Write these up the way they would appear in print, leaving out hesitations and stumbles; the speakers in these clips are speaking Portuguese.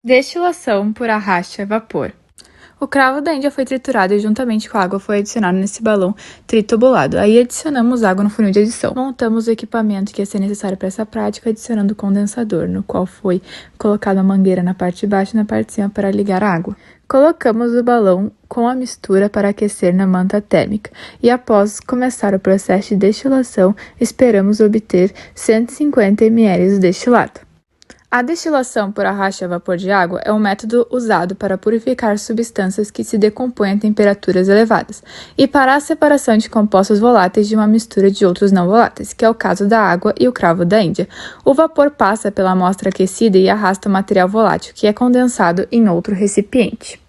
Destilação por arraste a vapor. O cravo da Índia foi triturado e juntamente com a água foi adicionado nesse balão tritubulado. Aí adicionamos água no funil de adição. Montamos o equipamento que ia ser necessário para essa prática, adicionando o condensador, no qual foi colocada a mangueira na parte de baixo e na parte de cima para ligar a água. Colocamos o balão com a mistura para aquecer na manta térmica e após começar o processo de destilação, esperamos obter 150 ml de destilado. A destilação por arraste a vapor de água é um método usado para purificar substâncias que se decompõem a temperaturas elevadas e para a separação de compostos voláteis de uma mistura de outros não voláteis, que é o caso da água e o cravo da Índia. O vapor passa pela amostra aquecida e arrasta o material volátil, que é condensado em outro recipiente.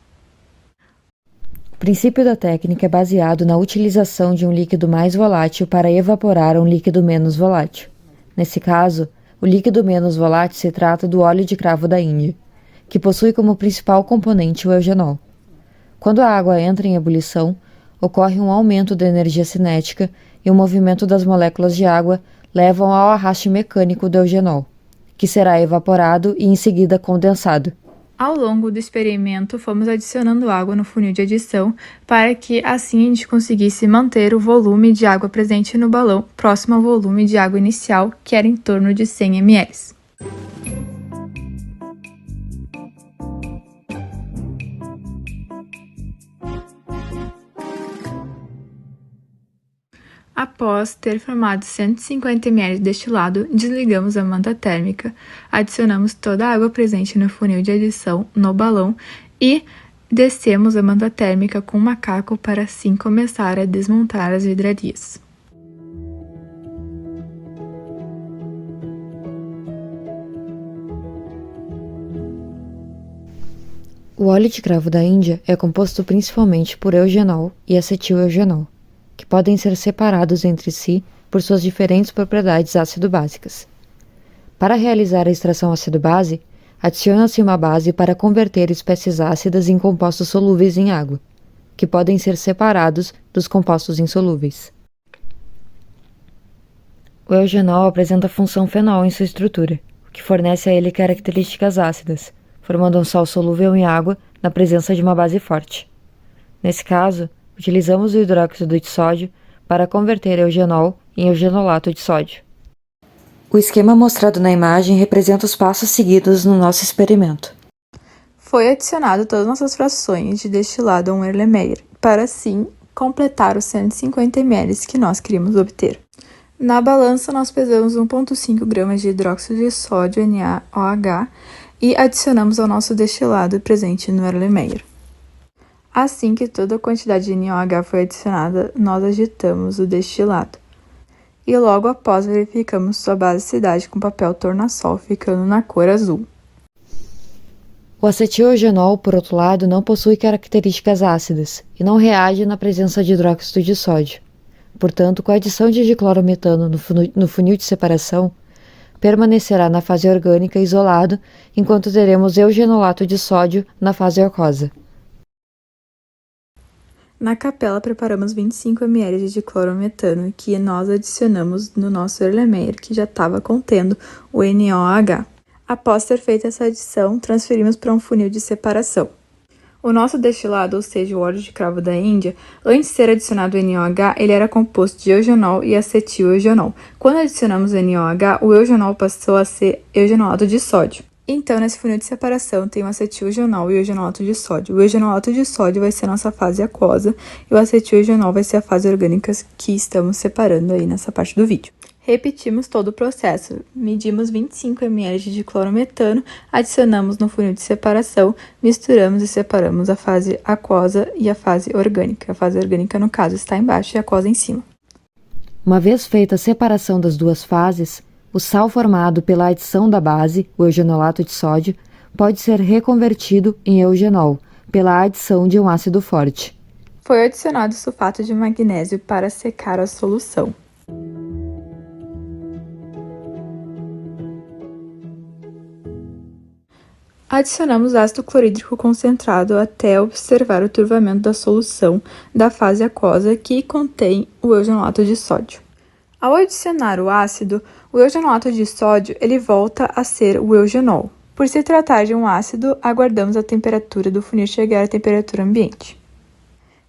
O princípio da técnica é baseado na utilização de um líquido mais volátil para evaporar um líquido menos volátil. Nesse caso, o líquido menos volátil se trata do óleo de cravo da Índia, que possui como principal componente o eugenol. Quando a água entra em ebulição, ocorre um aumento da energia cinética e o movimento das moléculas de água levam ao arraste mecânico do eugenol, que será evaporado e em seguida condensado. Ao longo do experimento, fomos adicionando água no funil de adição para que assim a gente conseguisse manter o volume de água presente no balão próximo ao volume de água inicial, que era em torno de 100 ml. Após ter formado 150 ml de destilado, desligamos a manta térmica, adicionamos toda a água presente no funil de adição no balão e descemos a manta térmica com um macaco para assim começar a desmontar as vidrarias. O óleo de cravo da Índia é composto principalmente por eugenol e acetil-eugenol, que podem ser separados entre si por suas diferentes propriedades ácido-básicas. Para realizar a extração ácido-base, adiciona-se uma base para converter espécies ácidas em compostos solúveis em água, que podem ser separados dos compostos insolúveis. O eugenol apresenta função fenol em sua estrutura, o que fornece a ele características ácidas, formando um sal solúvel em água na presença de uma base forte. Nesse caso, utilizamos o hidróxido de sódio para converter eugenol em eugenolato de sódio. O esquema mostrado na imagem representa os passos seguidos no nosso experimento. Foi adicionado todas as nossas frações de destilado a um Erlenmeyer, para assim completar os 150 ml que nós queríamos obter. Na balança, nós pesamos 1,5 gramas de hidróxido de sódio NaOH e adicionamos ao nosso destilado presente no Erlenmeyer. Assim que toda a quantidade de NaOH foi adicionada, nós agitamos o destilado. E logo após verificamos sua basicidade com papel tornassol, ficando na cor azul. O acetil-eugenol, por outro lado, não possui características ácidas e não reage na presença de hidróxido de sódio. Portanto, com a adição de diclorometano no funil de separação, permanecerá na fase orgânica isolado, enquanto teremos eugenolato de sódio na fase aquosa. Na capela, preparamos 25 ml de diclorometano, que nós adicionamos no nosso Erlenmeyer, que já estava contendo o NaOH. Após ter feito essa adição, transferimos para um funil de separação. O nosso destilado, ou seja, o óleo de cravo da Índia, antes de ser adicionado o NaOH, ele era composto de eugenol e acetil-eugenol. Quando adicionamos o NaOH, o eugenol passou a ser eugenolato de sódio. Então, nesse funil de separação, tem o acetil-eugenol e o eugenolato de sódio. O eugenolato de sódio vai ser a nossa fase aquosa e o acetil-eugenol vai ser a fase orgânica que estamos separando aí nessa parte do vídeo. Repetimos todo o processo. Medimos 25 ml de diclorometano, adicionamos no funil de separação, misturamos e separamos a fase aquosa e a fase orgânica. A fase orgânica, no caso, está embaixo e a aquosa em cima. Uma vez feita a separação das duas fases, o sal formado pela adição da base, o eugenolato de sódio, pode ser reconvertido em eugenol pela adição de um ácido forte. Foi adicionado sulfato de magnésio para secar a solução. Adicionamos ácido clorídrico concentrado até observar o turvamento da solução da fase aquosa que contém o eugenolato de sódio. Ao adicionar o ácido, o eugenolato de sódio ele volta a ser o eugenol. Por se tratar de um ácido, aguardamos a temperatura do funil chegar à temperatura ambiente.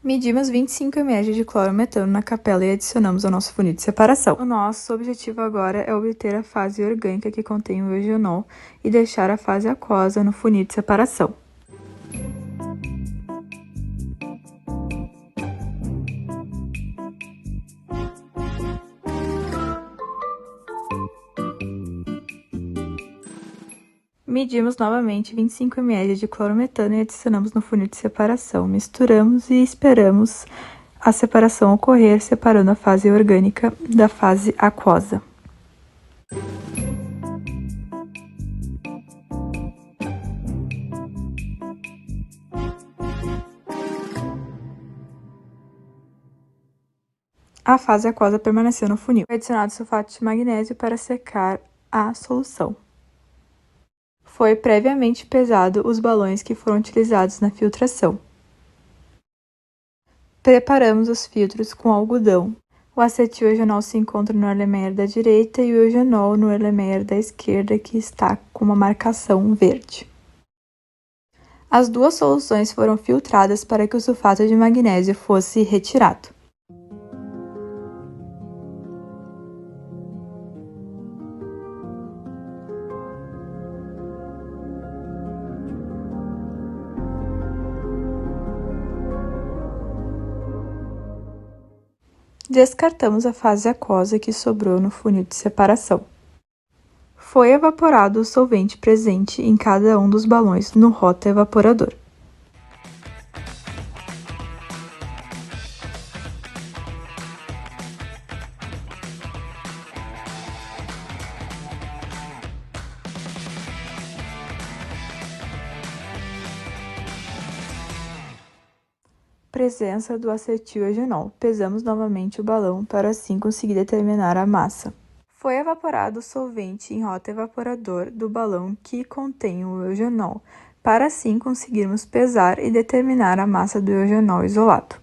Medimos 25 ml de clorometano na capela e adicionamos ao nosso funil de separação. O nosso objetivo agora é obter a fase orgânica que contém o eugenol e deixar a fase aquosa no funil de separação. Medimos novamente 25 ml de clorometano e adicionamos no funil de separação. Misturamos e esperamos a separação ocorrer, separando a fase orgânica da fase aquosa. A fase aquosa permaneceu no funil. Foi adicionado sulfato de magnésio para secar a solução. Foi previamente pesado os balões que foram utilizados na filtração. Preparamos os filtros com algodão. O acetil-eugenol se encontra no Erlenmeyer da direita e o eugenol no Erlenmeyer da esquerda, que está com uma marcação verde. As duas soluções foram filtradas para que o sulfato de magnésio fosse retirado. Descartamos a fase aquosa que sobrou no funil de separação. Foi evaporado o solvente presente em cada um dos balões no rotaevaporador. Presença do acetil-eugenol. Pesamos novamente o balão para assim conseguir determinar a massa. Foi evaporado o solvente em rotaevaporador do balão que contém o eugenol, para assim conseguirmos pesar e determinar a massa do eugenol isolado.